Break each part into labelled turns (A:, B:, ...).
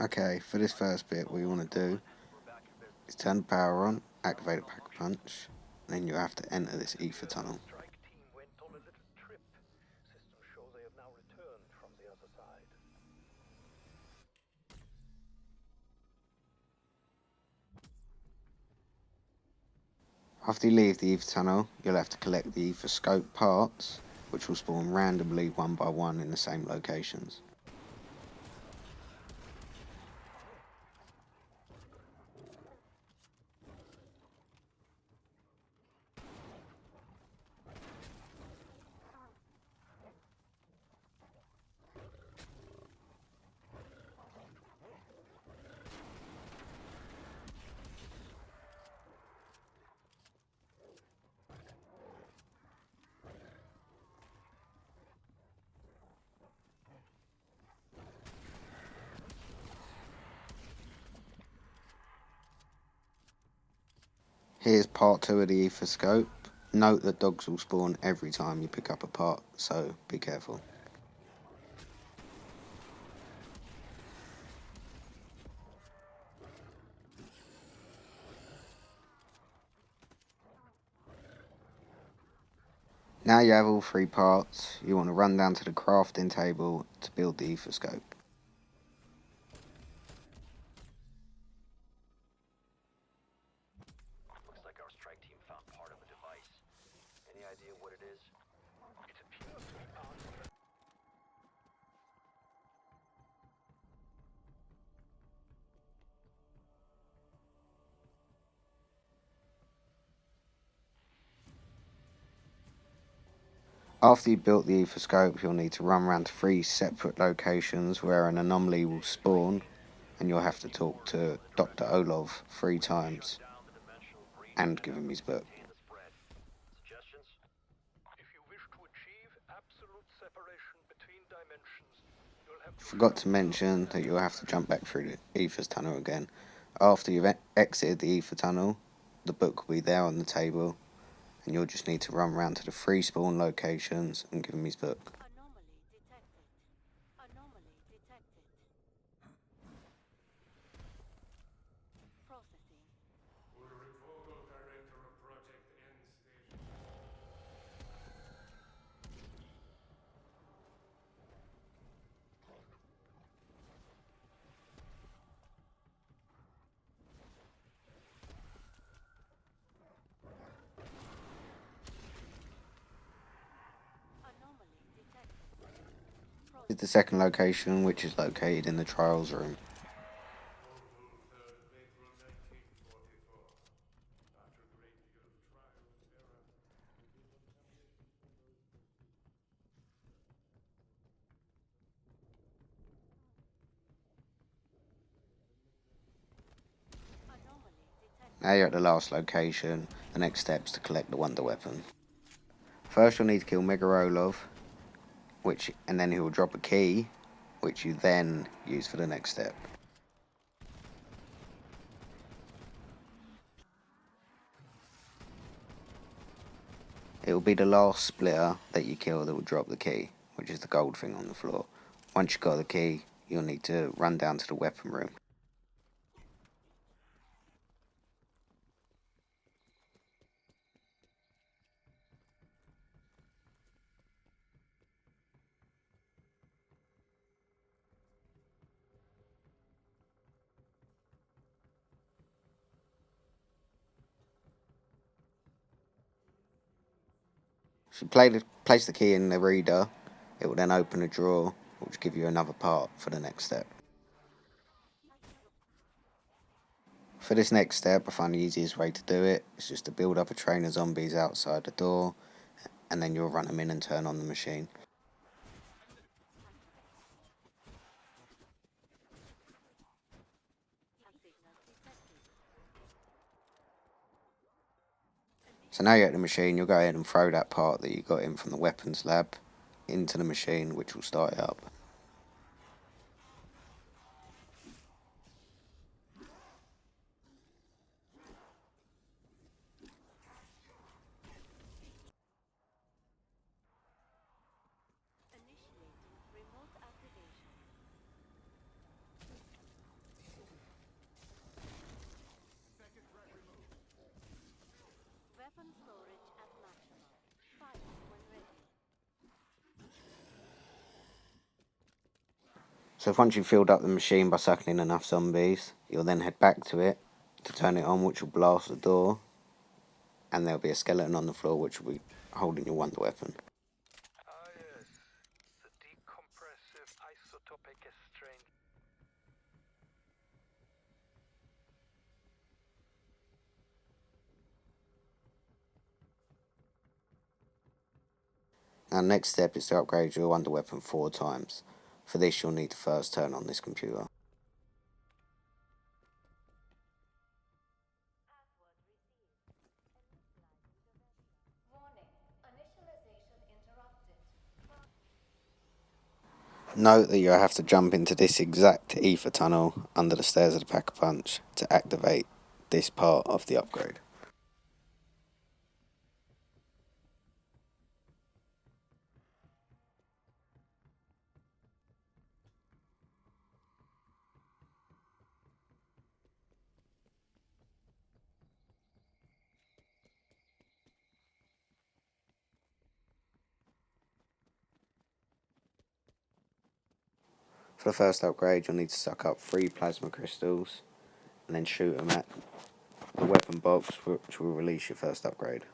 A: Okay, for this first bit, what you want to do is turn the power on, activate a pack-a-punch, and then you have to enter this ether tunnel. After you leave the ether tunnel, you'll have to collect the ether scope parts, which will spawn randomly one by one in the same locations. Here's part 2 of the ether scope. Note that dogs will spawn every time you pick up a part, so be careful. Now you have all 3 parts, you want to run down to the crafting table to build the ether scope. After you've built the ether scope, you'll need to run around to 3 separate locations where an anomaly will spawn, and you'll have to talk to Dr. Olov 3 times and give him his book. Forgot to mention that you'll have to jump back through the ether's tunnel again. After you've exited the ether tunnel, the book will be there on the table, and you'll just need to run around to the 3 spawn locations and give him his book. This is the second location, which is located in the trials room. Now you're at the last location, the next step is to collect the wonder weapon. First you'll need to kill Megarolov, and then he will drop a key, which you then use for the next step. It will be the last splitter that you kill that will drop the key, which is the gold thing on the floor. Once you've got the key, you'll need to run down to the weapon room. If you place the key in the reader, it will then open a drawer, which will give you another part for the next step. For this next step, I find the easiest way to do it is just to build up a train of zombies outside the door, and then you'll run them in and turn on the machine. So now you're at the machine, you'll go ahead and throw that part that you got in from the weapons lab into the machine, which will start it up. So once you've filled up the machine by sucking in enough zombies, you'll then head back to it to turn it on, which will blast the door, and there'll be a skeleton on the floor which will be holding your wonder weapon.
B: Ah yes, the decompressive isotopic exchange.
A: Now next step is to upgrade your wonder weapon 4 times. For this you'll need to first turn on this computer. Note that you'll have to jump into this exact ether tunnel under the stairs of the Pack-a-Punch to activate this part of the upgrade. For the first upgrade you'll need to suck up 3 plasma crystals and then shoot them at the weapon box, which will release your first upgrade.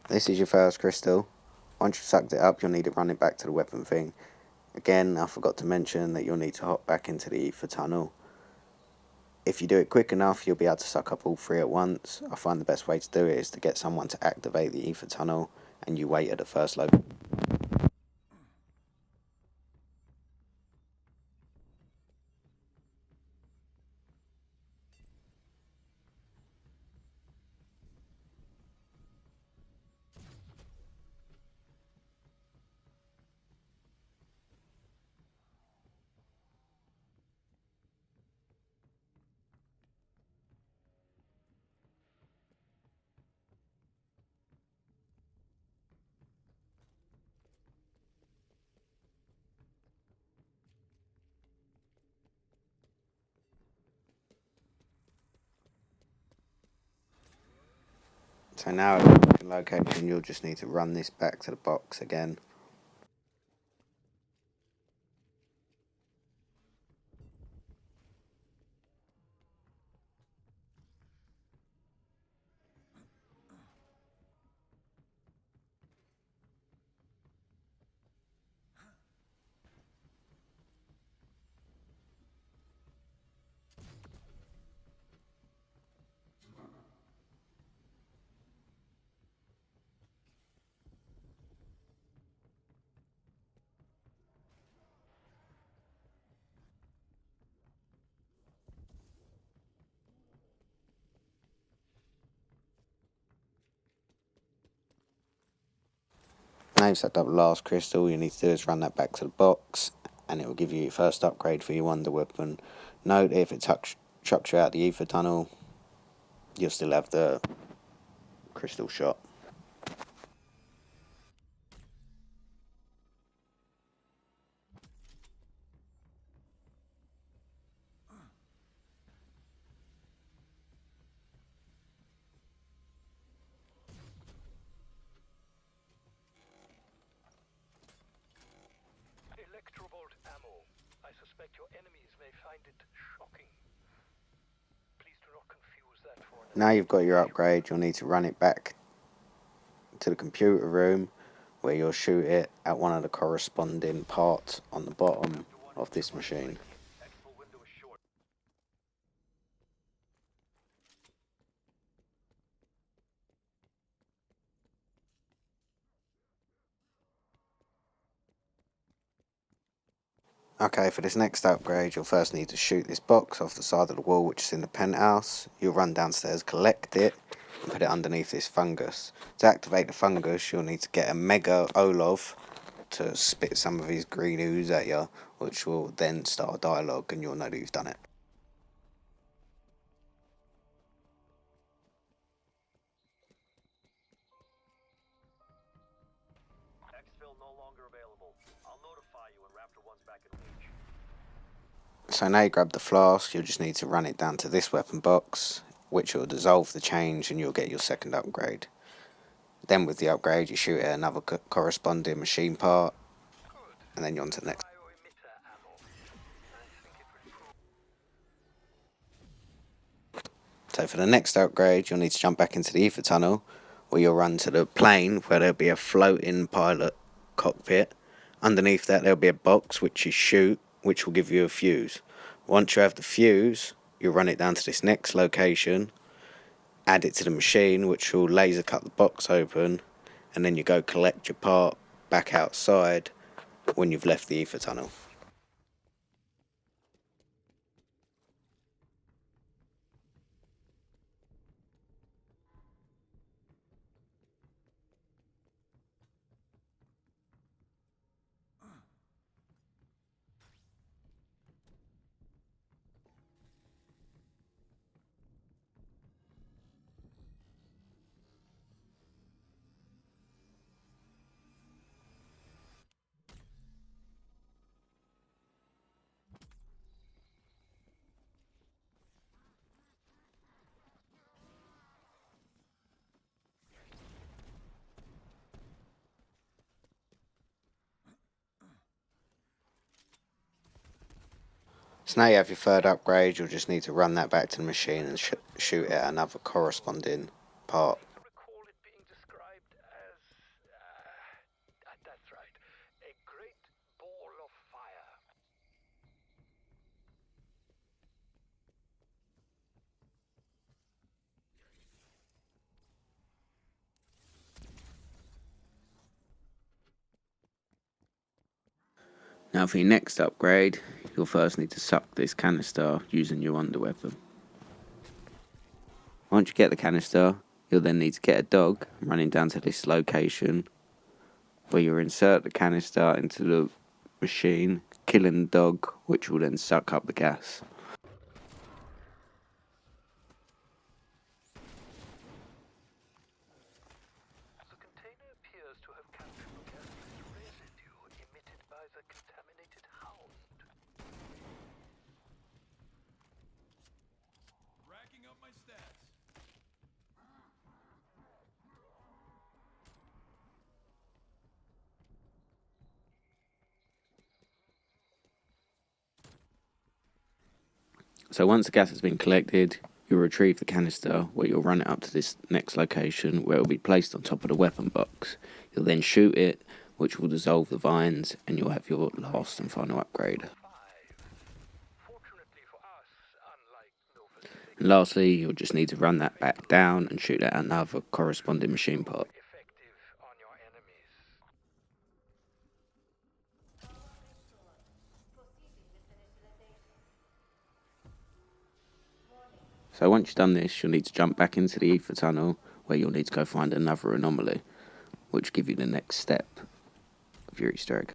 A: This is your first crystal. Once you've sucked it up, you'll need to run it back to the weapon thing. Again, I forgot to mention that you'll need to hop back into the ether tunnel. If you do it quick enough, you'll be able to suck up all 3 at once. I find the best way to do it is to get someone to activate the ether tunnel and you wait at the first location. So now at the location, you'll just need to run this back to the box again. Now you've sucked up the last crystal, all you need to do is run that back to the box and it will give you your first upgrade for your wonder weapon. Note if it chucks you out the ether tunnel, you'll still have the crystal shot.
B: Electrobolt ammo. I suspect your enemies may find it shocking. Please do not confuse that for an
A: Now you've got your upgrade, you'll need to run it back to the computer room where you'll shoot it at one of the corresponding parts on the bottom of this machine. Okay, for this next upgrade, you'll first need to shoot this box off the side of the wall, which is in the penthouse. You'll run downstairs, collect it, and put it underneath this fungus. To activate the fungus, you'll need to get a Mega Olov to spit some of his green ooze at you, which will then start a dialogue, and you'll know that you've done it.
B: Exfil no longer available. I'll notify you when Raptor 1's back in reach.
A: So now you grab the flask, you'll just need to run it down to this weapon box, which will dissolve the change and you'll get your second upgrade. Then with the upgrade, you shoot at another corresponding machine part, and then you're on to the next.
B: Bioemitter ammo. I think it will prove.
A: So for the next upgrade, you'll need to jump back into the ether tunnel, where you'll run to the plane where there'll be a floating pilot cockpit. Underneath that, there'll be a box which you shoot, which will give you a fuse. Once you have the fuse, you'll run it down to this next location, add it to the machine, which will laser cut the box open, and then you go collect your part back outside when you've left the ether tunnel. So now you have your third upgrade, you'll just need to run that back to the machine and shoot at another corresponding part.
B: To recall it being described as. That's right. A great ball of fire.
A: Now for your next upgrade, you'll first need to suck this canister using your underweapon. Once you get the canister, you'll then need to get a dog running down to this location where you'll insert the canister into the machine, killing the dog, which will then suck up the gas.
B: The container appears to have captured gaseous residue emitted by the contaminated hound.
C: Racking up my stats.
A: So once the gas has been collected, you'll retrieve the canister where you'll run it up to this next location where it will be placed on top of the weapon box. You'll then shoot it, which will dissolve the vines, and you'll have your last and final upgrade.
B: Fortunately for us, unlike Nova 6,
A: And lastly, you'll just need to run that back down and shoot at another corresponding machine part.
B: effective on your enemies.
A: So once you've done this, you'll need to jump back into the ether tunnel where you'll need to go find another anomaly, which will give you the next step of your Easter egg.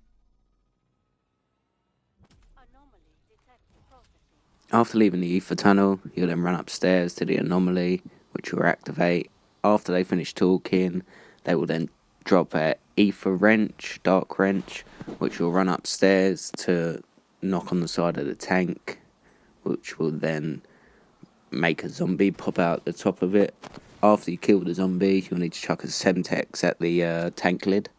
A: After leaving the ether tunnel, you'll then run upstairs to the anomaly, which will activate. After they finish talking, they will then drop a ether wrench, dark wrench, which will run upstairs to knock on the side of the tank, which will then make a zombie pop out the top of it. After you kill the zombie, you'll need to chuck a Semtex at the tank lid.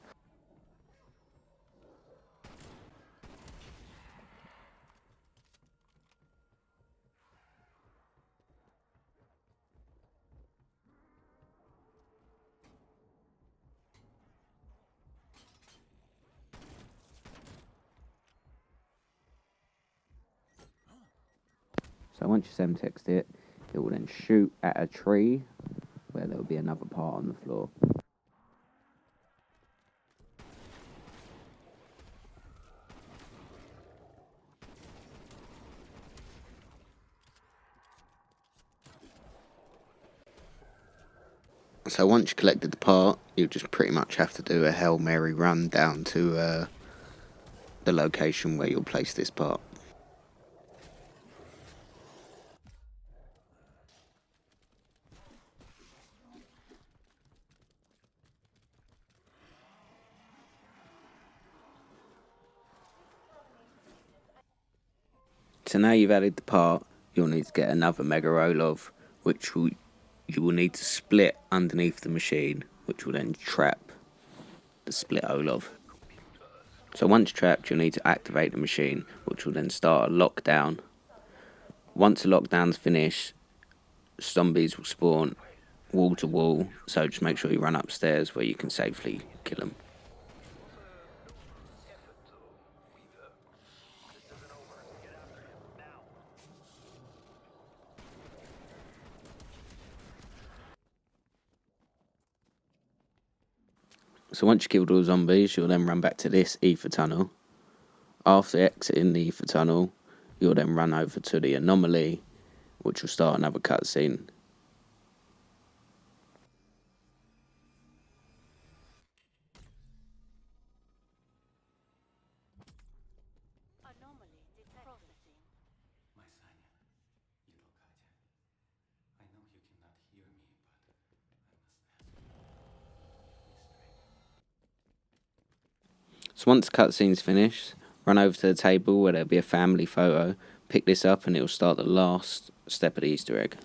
A: So once you Semtexed it, it will then shoot at a tree where there will be another part on the floor. So once you collected the part, you'll just pretty much have to do a Hail Mary run down to the location where you'll place this part. So now you've added the part, you'll need to get another Mega Olov, which you will need to split underneath the machine, which will then trap the split Olov. So once trapped, you'll need to activate the machine, which will then start a lockdown. Once the lockdown's finished, zombies will spawn wall to wall, so just make sure you run upstairs where you can safely kill them. So once you killed all the zombies, you'll then run back to this ether tunnel. After exiting the ether tunnel, you'll then run over to the anomaly, which will start another cutscene.
D: Anomaly processing.
E: My Sanya, little Katya, I know you cannot hear me, but I must ask.
A: So once the cutscene's finished, run over to the table where there'll be a family photo, pick this up and it'll start the last step of the Easter egg.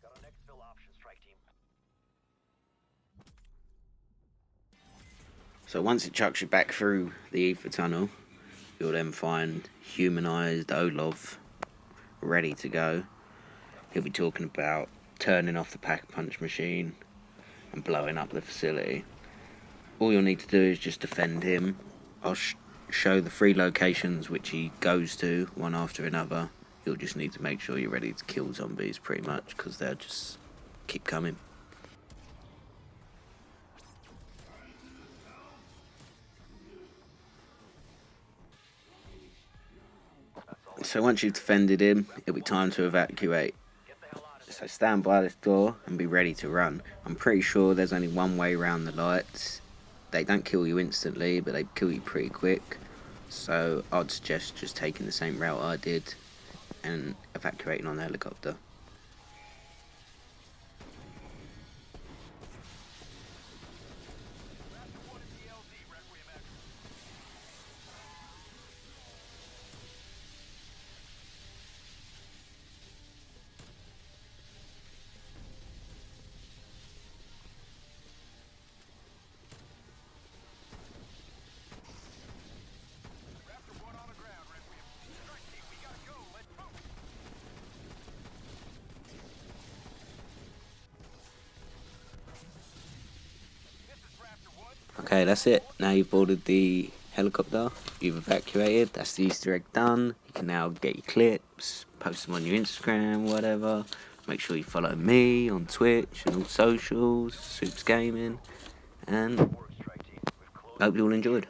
B: Got an exfil option, strike team.
A: So once it chucks you back through the ether tunnel, you'll then find humanised Olov ready to go. He'll be talking about turning off the pack-a-punch machine and blowing up the facility. All you'll need to do is just defend him. I'll show the 3 locations which he goes to, one after another. You'll just need to make sure you're ready to kill zombies pretty much, because they'll just keep coming. So once you've defended him, it'll be time to evacuate. So stand by this door and be ready to run. I'm pretty sure there's only one way around the lights. They don't kill you instantly, but they kill you pretty quick. So I'd suggest just taking the same route I did and evacuating on the helicopter. Okay, that's it. Now you've boarded the helicopter, you've evacuated, that's the Easter egg done. You can now get your clips, post them on your Instagram, whatever. Make sure you follow me on Twitch and all socials, Soups Gaming, and hope you all enjoyed.